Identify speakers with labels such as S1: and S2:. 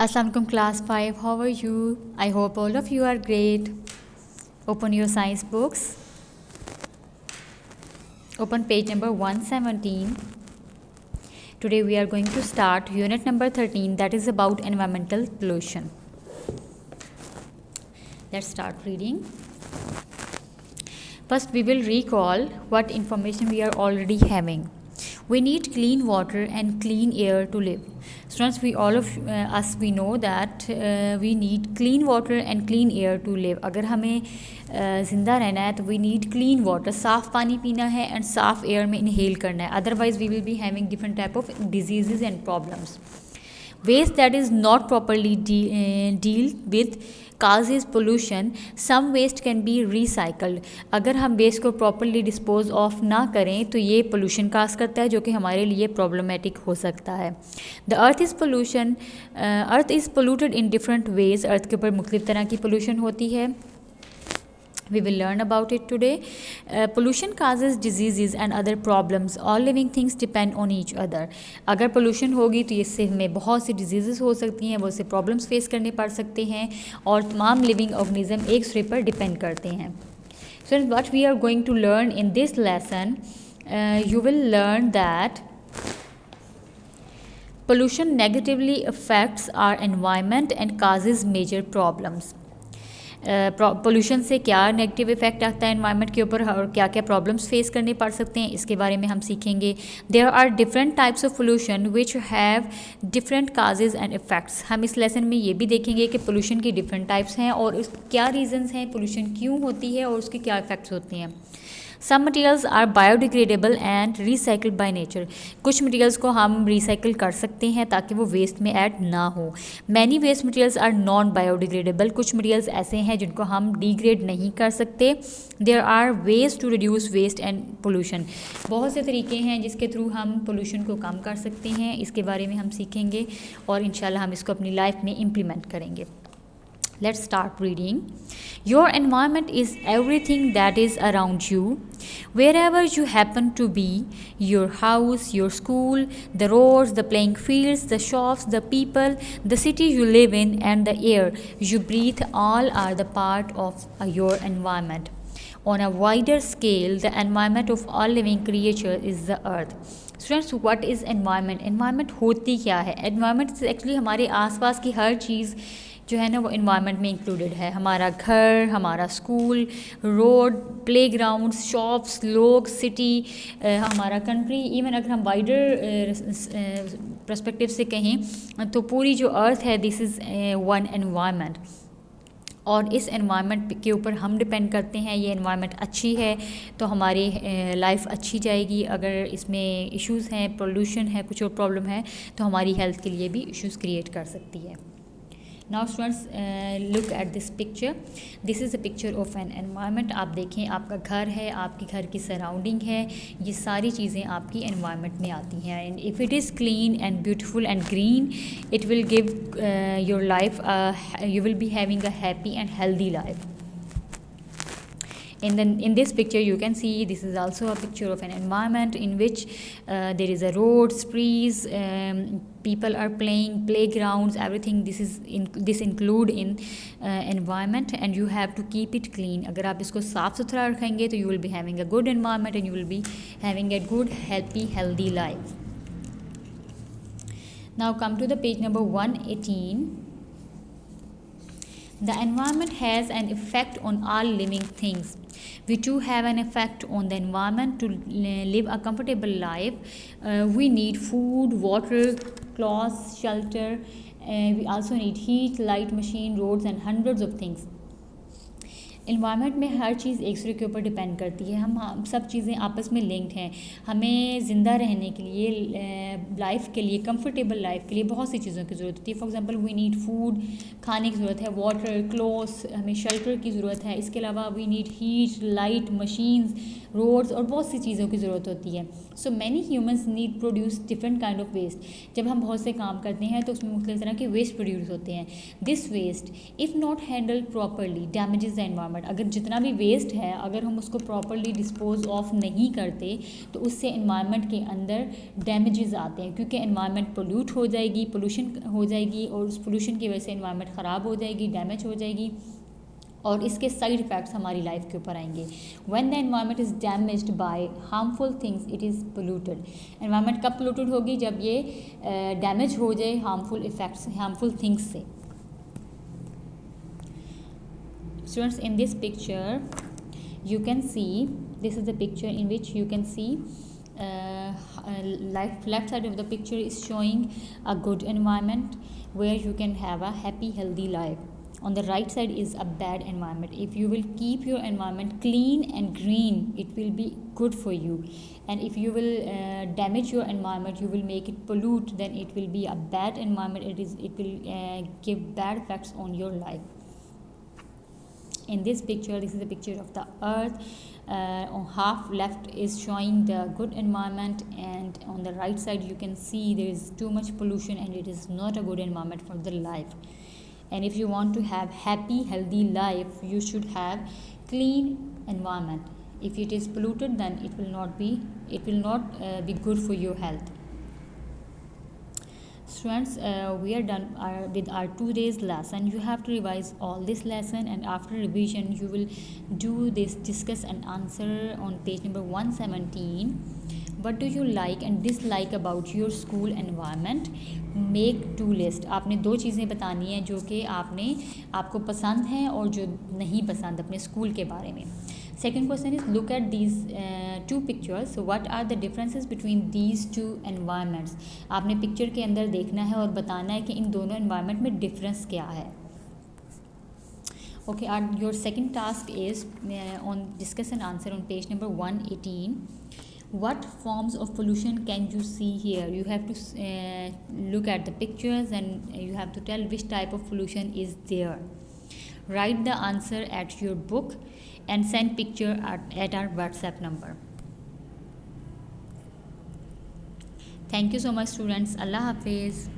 S1: Assalamualaikum class 5, how are you? I hope all of you are great. Open your science books. Open page number 117. Today we are going to start unit number 13, that is about environmental pollution. Let's start reading. First we will recall what information we are already having. We need clean water and clean air to live. Students, we all of us we know that we need clean water and clean air to live. अगर हमें ज़िंदा रहना है तो we need clean water, साफ़ पानी पीना है and साफ़ air में inhale करना है. Otherwise we will be having different type of diseases and problems. Waste that is not properly dealt with causes pollution. Some waste can be recycled. अगर हम वेस्ट को प्रॉपरली डिस्पोज ऑफ ना करें तो ये पोल्यूशन काज करता है, जो कि हमारे लिए प्रॉब्लमेटिक हो सकता है. The earth is polluted in different ways. Earth के ऊपर मुख्तलिफ तरह की पोल्यूशन होती है. We will learn about it today. Pollution causes diseases and other problems. All living things depend on each other. अगर pollution होगी तो इससे हमें बहुत सी diseases हो सकती हैं, बहुत से problems face करने पड़ सकते हैं और तमाम living organism एक दूसरे पर depend करते हैं. So what we are going to learn in this lesson, you will learn that pollution negatively affects our environment and causes major problems. Pollution से क्या नेगेटिव इफ़ेक्ट आता है एनवायरनमेंट के ऊपर और क्या क्या प्रॉब्लम्स फेस करने पड़ सकते हैं, इसके बारे में हम सीखेंगे. There are different types of pollution which have different causes and effects. हम इस लेसन में ये भी देखेंगे कि पोल्यूशन की डिफरेंट टाइप्स हैं और उस क्या रीज़न्स हैं, पोल्यूशन क्यों होती है और उसके क्या इफ़ेक्ट्स होते हैं. Some materials are biodegradable and recycled by nature. कुछ मटीरियल्स को हम रिसाइकिल कर सकते हैं ताकि वो वेस्ट में ऐड ना हो. Many waste materials are non biodegradable. कुछ मटीरियल्स ऐसे हैं जिनको हम डिग्रेड नहीं कर सकते. There are ways to reduce waste and pollution. बहुत से तरीके हैं जिसके थ्रू हम पोल्यूशन को कम कर सकते हैं. इसके बारे में हम सीखेंगे और इंशाल्लाह हम इसको अपनी लाइफ में इम्प्लीमेंट करेंगे. Let's start reading. Your environment is everything that is around you. Wherever you happen to be, your house, your school, the roads, the playing fields, the shops, the people, the city you live in, and the air you breathe, all are the part of your environment. On a wider scale, the environment of all living creatures is the earth. Students, what is environment? Environment होती क्या है? Environment is actually हमारे आसपास की हर चीज़ जो है ना वो इन्वायरमेंट में इंक्लूडेड है. हमारा घर, हमारा स्कूल, रोड, प्लेग्राउंड्स, शॉप्स, लोग, सिटी, हमारा कंट्री. इवन अगर हम वाइडर पर्सपेक्टिव से कहें तो पूरी जो अर्थ है दिस इज़ वन एनवायरनमेंट. और इस एनवायरनमेंट के ऊपर हम डिपेंड करते हैं. ये एनवायरनमेंट अच्छी है तो हमारी लाइफ अच्छी जाएगी. अगर इसमें इश्यूज़ हैं, पोल्यूशन है, कुछ और प्रॉब्लम है तो हमारी हेल्थ के लिए भी इश्यूज़ क्रिएट कर सकती है. Now students, look at this picture. This is a picture of an environment. आप देखें, आपका घर है, आपके घर की सराउंडिंग है, ये सारी चीज़ें आपकी environment में आती हैं. And if it is clean and beautiful and green, it will give your life, you will be having a happy and healthy life. In this picture you can see this is also a picture of an environment in which there is a road, trees, people are playing, playgrounds, everything. This include in environment and you have to keep it clean. अगर आप इसको साफ़ सुथरा रखेंगे तो you will be having a good environment and you will be having a good, happy, healthy life. Now come to the page number 118. The environment has an effect on all living things. We too have an effect on the environment. To live a comfortable life, we need food, water, clothes, shelter. We also need heat, light, machine, roads and hundreds of things. Environment में हर चीज़ एक दूसरे के ऊपर depend करती है. हम सब चीज़ें आपस में लिंक्ड हैं. हमें ज़िंदा रहने के लिए, लाइफ के लिए, कंफर्टेबल लाइफ के लिए बहुत सी चीज़ों की ज़रूरत होती है. For example we need food, खाने की ज़रूरत है, वाटर, क्लोथ्स, हमें शेल्टर की ज़रूरत है. इसके अलावा we need heat, light, machines, roads और बहुत सी चीज़ों की ज़रूरत होती है. So many humans need produce different kind of waste. जब हम बहुत से काम करते हैं तो उसमें मुख्तलिफ तरह के वेस्ट प्रोड्यूस होते हैं. This waste if not handled properly damages the environment. Environment. अगर जितना भी वेस्ट है अगर हम उसको प्रॉपरली डिस्पोज ऑफ नहीं करते तो उससे एनवायरनमेंट के अंदर डैमेजेस आते हैं, क्योंकि एनवायरनमेंट पोल्यूट हो जाएगी, पोल्यूशन हो जाएगी, और उस पोल्यूशन की वजह से एनवायरनमेंट ख़राब हो जाएगी, डैमेज हो जाएगी, और इसके साइड इफ़ेक्ट्स हमारी लाइफ के ऊपर आएंगे। When the environment is damaged bye harmful things it is polluted. Environment कब पोल्यूटेड होगी? जब ये डैमेज हो जाए हार्मफुल इफ़ेक्ट्स, हार्मफुल थिंग्स से। Students, in this picture you can see, this is the picture in which you can see left side of the picture is showing a good environment where you can have a happy healthy life. On the right side is a bad environment. If you will keep your environment clean and green, it will be good for you, and if you will damage your environment, you will make it pollute, then it will be a bad environment. It will give bad effects on your life. In this picture, this is a picture of the earth. On half left is showing the good environment, and on the right side you can see there is too much pollution and it is not a good environment for the life. And if you want to have happy healthy life, you should have clean environment. If it is polluted, then it will not be good for your health. Students, we are done with our 2 days lesson. You have to revise all this lesson, and after revision you will do this discuss and answer on page number 117. What do you like and dislike about your school environment? Make to list. आपने 2 चीज़ें बतानी है जो कि आपको पसंद हैं और जो नहीं पसंद अपने स्कूल के बारे में. Second question is, look at these 2 pictures. So what are the differences between these 2 environments? आपने पिक्चर के अंदर देखना है और बताना है कि इन दोनों एनवायरनमेंट में डिफरेंस क्या है. Okay, your second task is on discuss and answer on page number 118. What forms of pollution can you see here? You have to look at the pictures and you have to tell which type of pollution is there. Write the answer at your book and send picture at our WhatsApp number. Thank you so much, students. Allah Hafiz.